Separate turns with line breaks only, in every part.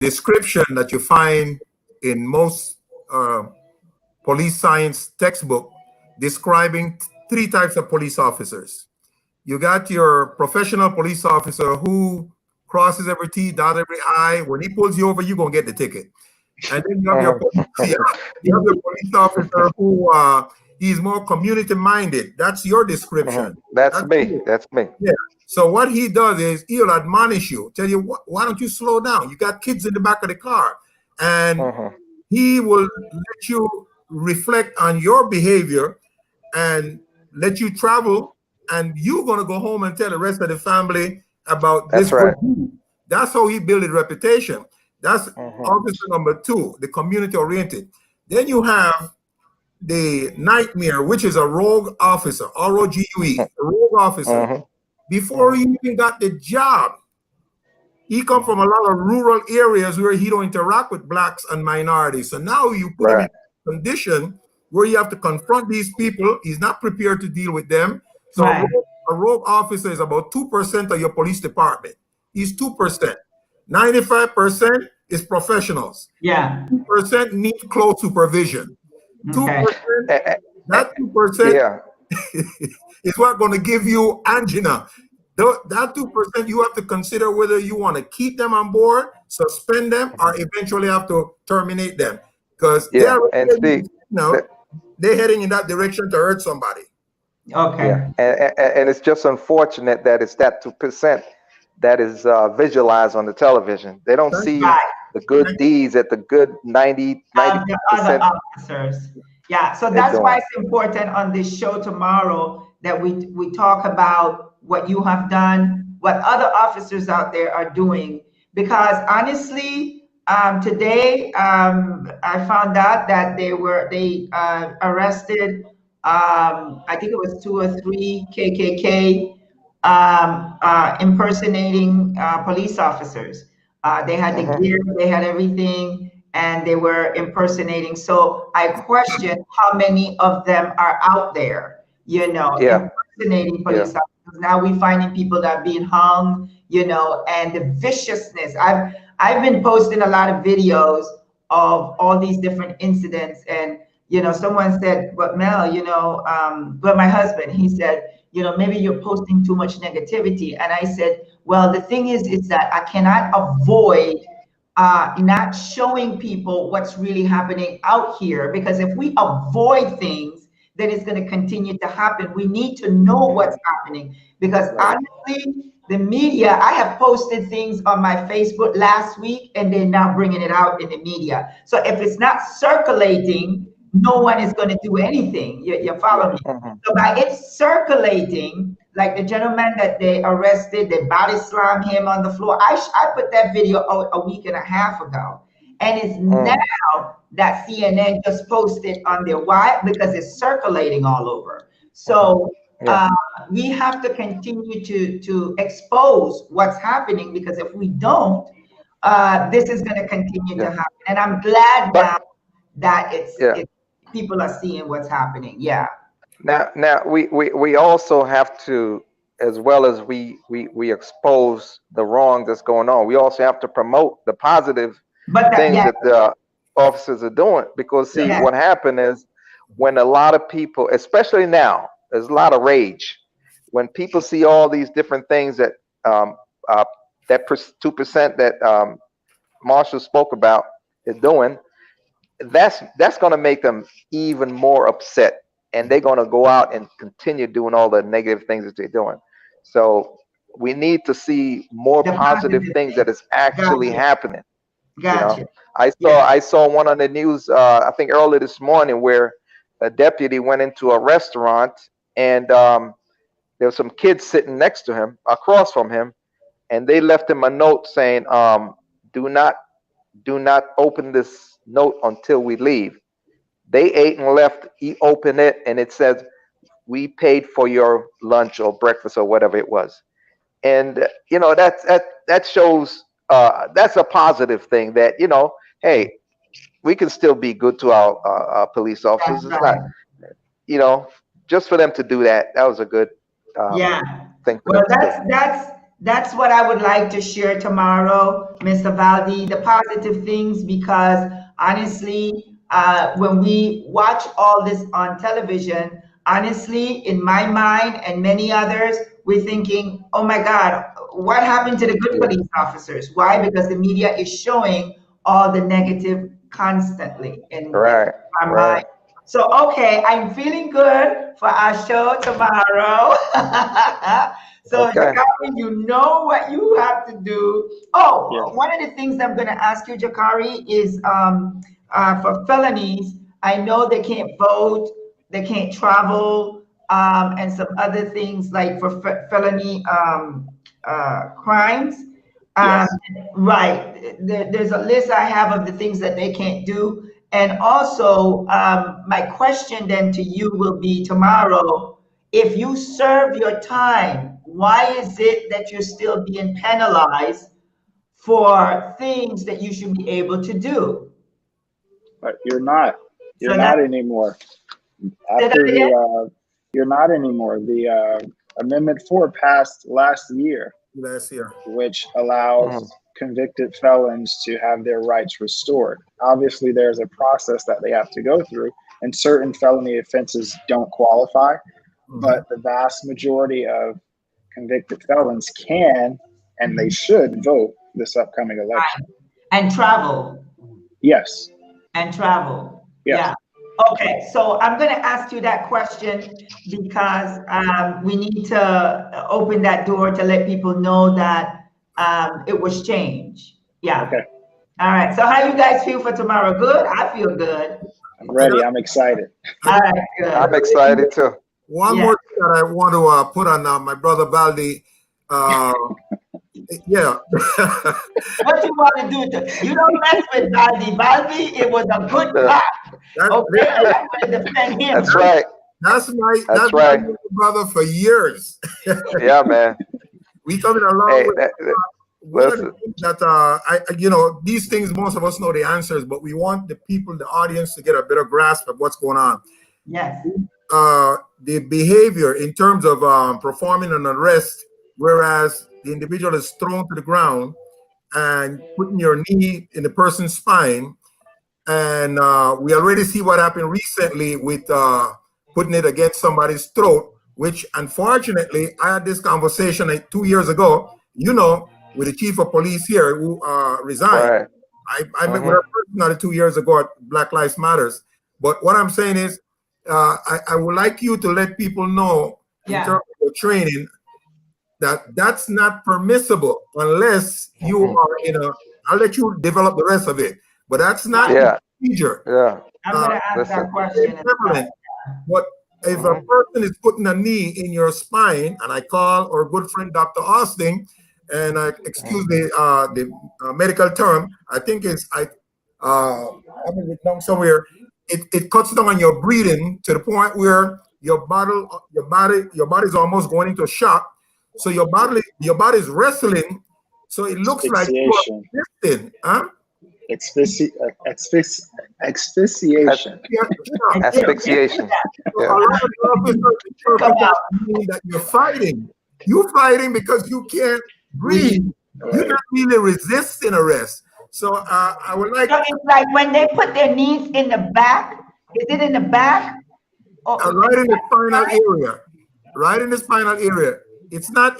description that you find in most police science textbook describing three types of police officers. You got your professional police officer who crosses every T, dot every I. When he pulls you over, you're gonna get the ticket. And then you have your police, you have the police officer who he's more community minded. That's your description.
That's me.
You.
That's me.
Yeah. So what he does is he'll admonish you, tell you, why don't you slow down? You got kids in the back of the car, and he will let you reflect on your behavior and let you travel. And you're gonna go home and tell the rest of the family about this.
That's right.
That's how he built his reputation. That's officer number two, the community oriented. Then you have the nightmare, which is a rogue officer, ROGUE, a rogue officer. Before he even got the job, he come from a lot of rural areas where he don't interact with blacks and minorities. So now you put him in a condition where you have to confront these people. He's not prepared to deal with them. So a rogue officer is about 2% of your police department. He's 2%. 95% is professionals. 2% need close supervision. 2%, that 2% is what going to give you angina. That 2% you have to consider whether you want to keep them on board, suspend them, or eventually have to terminate them. Because they're heading in that direction to hurt somebody.
And it's just unfortunate that it's that 2% that is visualized on the television. They don't see the good deeds at the good 90%
the other officers. So that's why it's important on this show tomorrow that we talk about what you have done, what other officers out there are doing. Because honestly, today I found out that they arrested I think it was 2 or 3 KKK impersonating police officers. They had the gear, they had everything, and they were impersonating. So I question how many of them are out there, impersonating police officers. Now we're finding people that are being hung, and the viciousness. I've been posting a lot of videos of all these different incidents, and someone said, but Mel, but my husband, he said, maybe you're posting too much negativity. And I said, well, the thing is that I cannot avoid not showing people what's really happening out here, because if we avoid things, then it's going to continue to happen. We need to know what's happening, because honestly, the media, I have posted things on my Facebook last week and they're now bringing it out in the media. So if it's not circulating, no one is going to do anything. You follow me? So by it circulating, like the gentleman that they arrested, they body slammed him on the floor. I put that video out a week and a half ago. And it's now that CNN just posted on their why, because it's circulating all over. So we have to continue to expose what's happening, because if we don't, this is going to continue to happen. And I'm glad now that it's people are seeing what's happening.
Now we also have to, as well as we expose the wrong that's going on, we also have to promote the positive things that the officers are doing. Because see, what happened is, when a lot of people, especially now, there's a lot of rage when people see all these different things that that 2% that Marshall spoke about is doing. That's going to make them even more upset, and they're going to go out and continue doing all the negative things that they're doing. So we need to see more positive things that is actually happening. I saw one on the news I think early this morning, where a deputy went into a restaurant, and there were some kids sitting next to him, across from him, and they left him a note saying, do not open this note until we leave. They ate and left. He opened it, and it says, we paid for your lunch or breakfast or whatever it was. And that shows that's a positive thing, that hey, we can still be good to our police officers. It's not, just for them to do that, that was a good thing.
Well, That's what I would like to share tomorrow, Mr. Valdi, the positive things, because honestly, when we watch all this on television, honestly, in my mind and many others, we're thinking, oh my God, what happened to the good police officers? Why? Because the media is showing all the negative constantly in our mind. So, okay, I'm feeling good for our show tomorrow. So, Jakari, you know what you have to do. Oh, one of the things I'm going to ask you, Jakari, is for felonies, I know they can't vote, they can't travel, and some other things like for felony crimes. Right. There's a list I have of the things that they can't do. And also, my question then to you will be tomorrow, if you serve your time, why is it that you're still being penalized for things that you should be able to do?
But you're not. You're not anymore. After you're not anymore. The Amendment 4 passed last year, which allows convicted felons to have their rights restored. Obviously, there's a process that they have to go through, and certain felony offenses don't qualify, but the vast majority of convicted felons can and they should vote this upcoming election.
And travel.
Yes.
And travel.
Yes.
Yeah. Okay, so I'm going to ask you that question because we need to open that door to let people know that it was changed. Yeah.
Okay.
All right. So how you guys feel for tomorrow? Good? I feel good.
I'm ready. I'm excited.
All right, good.
I'm excited too.
One more thing that I want to put on my brother Baldi. Yeah.
What you want to do? You don't mess with Baldi. Baldi, it was a good cop. Okay, I'm going to defend him.
That's right.
That's right. My brother for years.
Yeah, man.
We coming along with that. These things, most of us know the answers, but we want the people, the audience, to get a better grasp of what's going on.
Yes.
The behavior in terms of performing an arrest, whereas the individual is thrown to the ground and putting your knee in the person's spine. And we already see what happened recently with putting it against somebody's throat, which unfortunately, I had this conversation 2 years ago, with the chief of police here who resigned. Right. I met with her personally 2 years ago at Black Lives Matters. But what I'm saying is, I would like you to let people know in terms of your training that that's not permissible unless you are I'll let you develop the rest of it, but that's not the procedure.
Yeah.
I'm going to ask that question.
But if a person is putting a knee in your spine, and I call our good friend Dr. Austin, and excuse the medical term, I think it's I have it down somewhere. It cuts down on your breathing to the point where your body's almost going into shock. So your body's wrestling. So it looks like you are resisting, huh?
Asphyxiation.
Asphyxiation.
So a lot of that you're fighting. You're fighting because you can't breathe. You're not really resisting arrest. So I would like.
So it's like when they put their knees in the back. Is it in the back?
Right in the spinal area. Right in the spinal area. It's not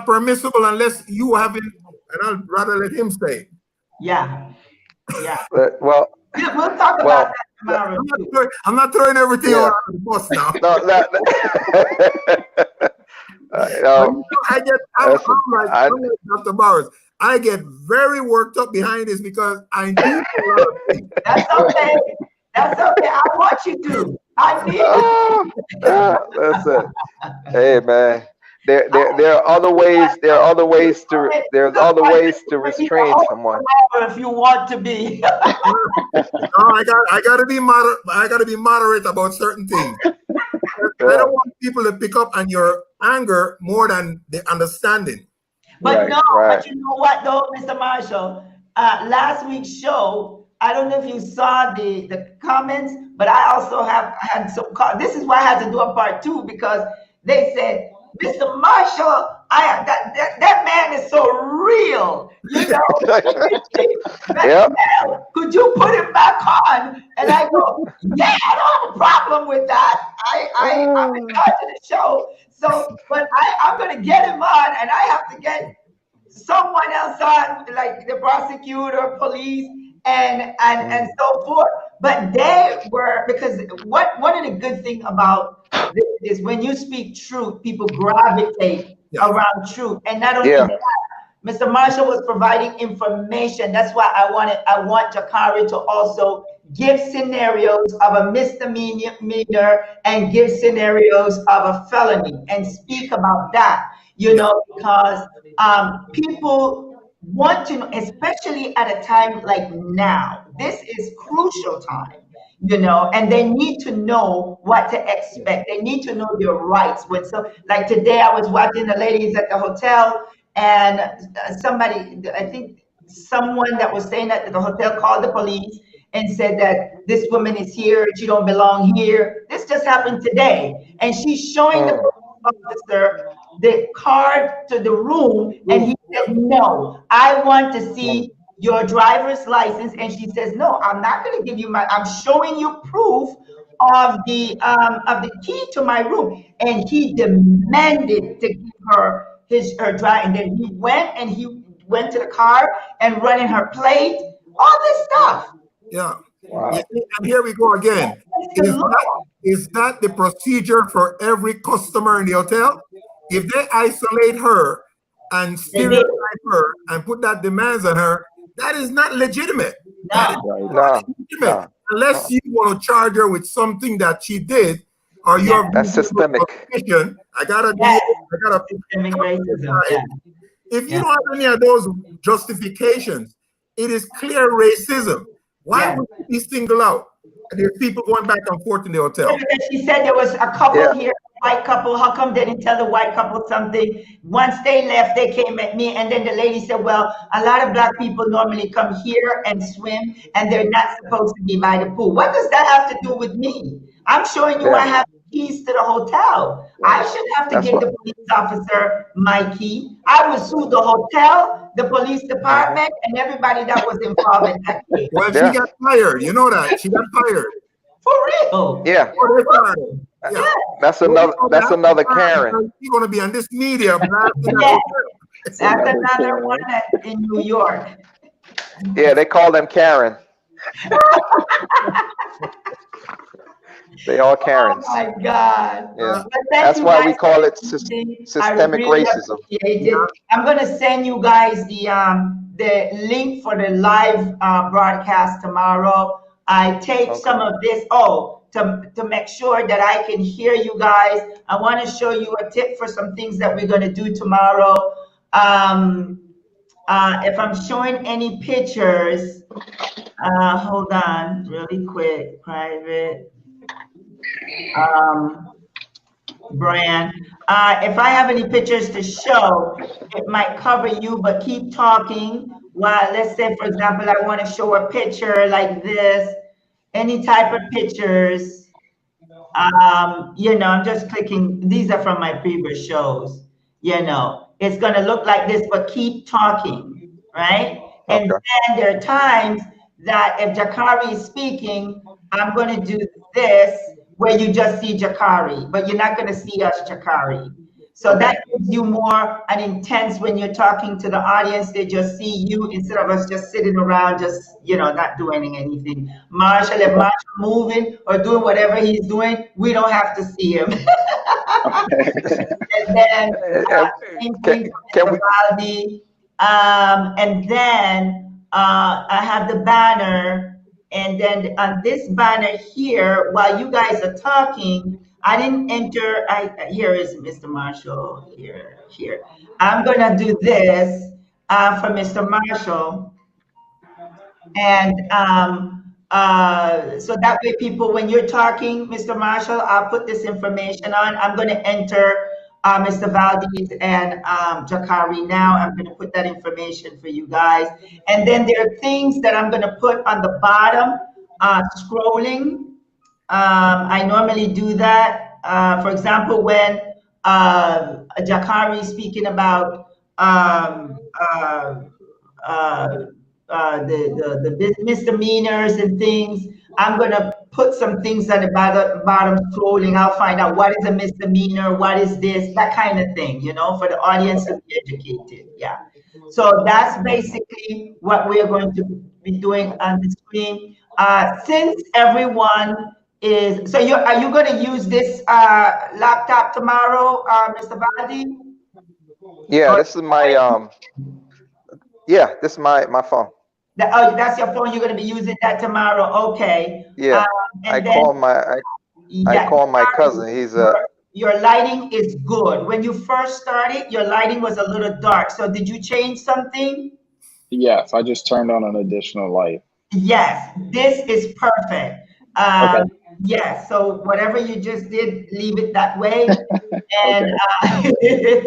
permissible unless you haven't. And I'd rather let him say.
Yeah. Yeah.
Well,
we'll talk about that tomorrow.
I'm not throwing everything on the bus now. I'm like Dr. Bowers. I get very worked up behind this because I need a lot of things.
That's okay. That's okay. I want you to. I need
that's it. Hey, man. There are other ways. There's other ways to restrain someone.
If you want to be.
No, I gotta be moderate. I gotta be moderate about certain things. I don't want people to pick up on your anger more than the understanding.
But but you know what though, Mr. Marshall? Last week's show, I don't know if you saw the comments, but I also have had some. This is why I had to do a part 2 because they said, Mr. Marshall, that man is so real, you know.
Yeah.
Could you put him back on? And I go, yeah, I don't have a problem with that. I'm in charge of the show. So, but I'm gonna get him on, and I have to get someone else on, like the prosecutor, police, and so forth. But they were, because one of the good thing about this is when you speak truth, people gravitate around truth. And not only that, Mr. Marshall was providing information. That's why I want Jakari to also give scenarios of a misdemeanor and give scenarios of a felony and speak about that, you know, because people want to know, especially at a time like now. This is crucial time, you know, and they need to know what to expect. They need to know their rights. When so, like today, I was watching the ladies at the hotel, and somebody, I think someone that was staying at the hotel called the police and said that this woman is here, she don't belong here. This just happened today, and she's showing the officer the card to the room, and he said, no, I want to see your driver's license. And she says, no, I'm not going to give you I'm showing you proof of the key to my room. And he demanded to give her her drive. And then he went to the car and running her plate, all this stuff.
Yeah. Wow. And here we go again. Is that the procedure for every customer in the hotel? If they isolate her and stereotype her and put that demands on her, that is not legitimate.
No.
Unless you want to charge her with something that she did, or you're
that's systemic.
I gotta systemic racism. If you don't have any of those justifications, it is clear racism. Why would you be singled out? And there's people going back and forth in the hotel.
She said there was a couple here, white couple. How come they didn't tell the white couple something? Once they left, they came at me, and then the lady said, well, a lot of black people normally come here and swim, and they're not supposed to be by the pool. What does that have to do with me? I'm showing you I have keys to the hotel. I shouldn't have to give the police officer my key. I would sue the hotel, the police department, and everybody that was involved in that case.
Well, she got fired. You know that. She got fired.
For real?
Yeah. That's another Karen.
You're going to be on this media.
That's another one in New York.
Yeah, they call them Karen. They all Karens.
Oh my God.
Yeah. That's why we call it systemic racism.
I'm going to send you guys the link for the live broadcast tomorrow. I take some of this to make sure that I can hear you guys. I want to show you a tip for some things that we're going to do tomorrow. If I'm showing any pictures, hold on really quick. Private. Brian, if I have any pictures to show, it might cover you, but keep talking while, let's say, for example, I want to show a picture like this, any type of pictures. You know, I'm just clicking. These are from my previous shows. You know, it's going to look like this, but keep talking, right? And then there are times that if Jakari is speaking, I'm going to do this, where you just see Jakari, but you're not going to see us, Jakari. So that gives you more an intense when you're talking to the audience. They just see you instead of us just sitting around, just, you know, not doing anything. Marshall, if Marshall moving or doing whatever he's doing, we don't have to see him. And then, and then I have the banner. And then on this banner here, while you guys are talking, I didn't enter. Here is Mr. Marshall. Here. I'm gonna do this for Mr. Marshall, and so that way, people, when you're talking, Mr. Marshall, I'll put this information on. I'm gonna enter Mr. Valdez and Jakari now. I'm going to put that information for you guys. And then there are things that I'm going to put on the bottom, scrolling. I normally do that. For example, when Jakari speaking about the misdemeanors and things. I'm gonna put some things at the bottom scrolling. I'll find out what is a misdemeanor, what is this, that kind of thing, you know, for the audience to be educated. Yeah. So that's basically what we're going to be doing on the screen. Since everyone is, so are you going to use this laptop tomorrow, Mr. Baldi?
Yeah, this is my yeah, this is my phone.
Oh, that's your phone. You're going to be using that tomorrow. Okay.
Yeah, I call my cousin. He's
your lighting is good. When you first started, your lighting was a little dark. So did you change something?
Yes, I just turned on an additional light.
Yes, this is perfect.
Okay.
Yes, so whatever you just did, leave it that way. And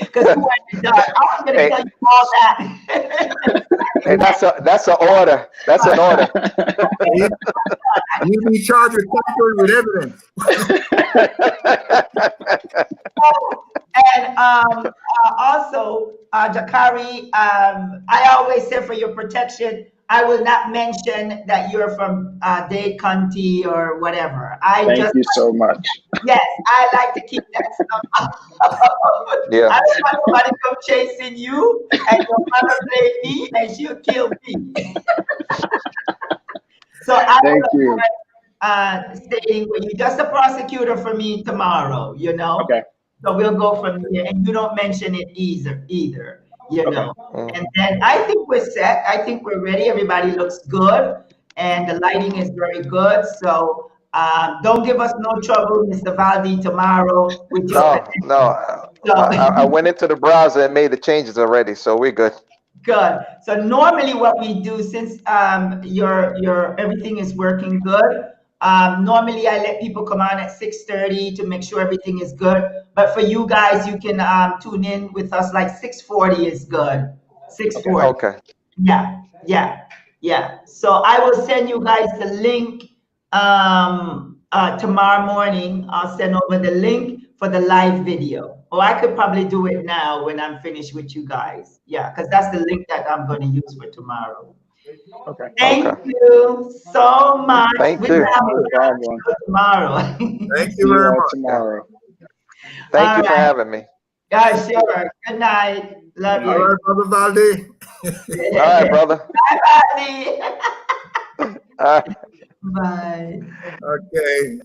because you went in the dark, I was going to tell you all that.
Hey, that's an order. That's an order.
You be charged with tampering with evidence.
And also, Jakari, I always say for your protection, I will not mention that you're from Dade County or whatever.
Thank you so much.
Yes, I like to keep that stuff out.
Yeah.
I don't want nobody come chasing you, and your mother blame me, and she'll kill me. So I
Thank you.
Stating when you're just a prosecutor for me tomorrow, you know.
Okay.
So we'll go from there, and you don't mention it either, you know. And then I think we're set. I think we're ready. Everybody looks good, and the lighting is very good. So don't give us no trouble, Mr. Valdi, tomorrow. With your
I went into the browser and made the changes already, so we're good.
Good. So normally what we do, since your everything is working good, normally I let people come on at 6:30 to make sure everything is good. But for you guys, you can tune in with us like 6:40 is good. 6:40.
Okay.
Yeah. So I will send you guys the link tomorrow morning. I'll send over the link for the live video. Or I could probably do it now when I'm finished with you guys. Yeah, because that's the link that I'm going to use for tomorrow.
Okay.
Thank you so much.
Thank you.
Tomorrow.
Thank you very much.
Tomorrow.
Thank you for having me.
Yeah, sure. Good night. Love you.
All right, Brother Valdi.
All right, brother.
Bye, Valdi.
All right.
Bye.
Okay.